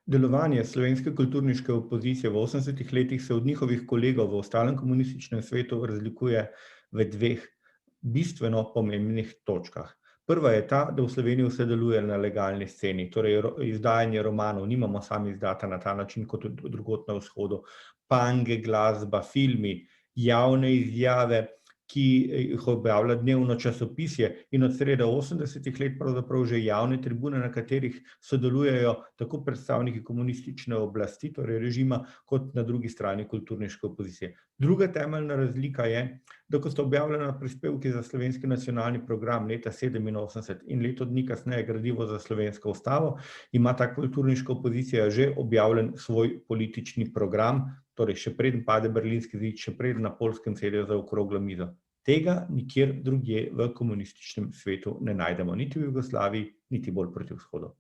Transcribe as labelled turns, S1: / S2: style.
S1: Delovanje slovenske kulturniške opozicije v 80. letih se od njihovih kolegov v ostalem komunističnem svetu razlikuje v dveh bistveno pomembnih točkah. Prva je ta, da v Sloveniji vse deluje na legalni sceni, torej izdajanje romanov nimamo sami izdata na ta način kot drugod na vzhodu. Pange, glasba, filmi, javne izjave, ki jih objavlja dnevno časopisje in od srede 80. let pravzaprav že javne tribune, na katerih sodelujejo tako predstavniki komunistične oblasti, torej režima, kot na drugi strani kulturniške opozicije. Druga temeljna razlika je, da ko sta objavljena prispevki za slovenski nacionalni program leta 87 in leto dni kasneje gradivo za slovensko ustavo, ima ta kulturniška opozicija že objavljen svoj politični program, torej še preden pade berlinski zid, še preden na Poljskem sedijo za okroglo mizo. Tega nikjer drugje v komunističnem svetu ne najdemo, niti v Jugoslaviji, niti bolj proti vzhodu.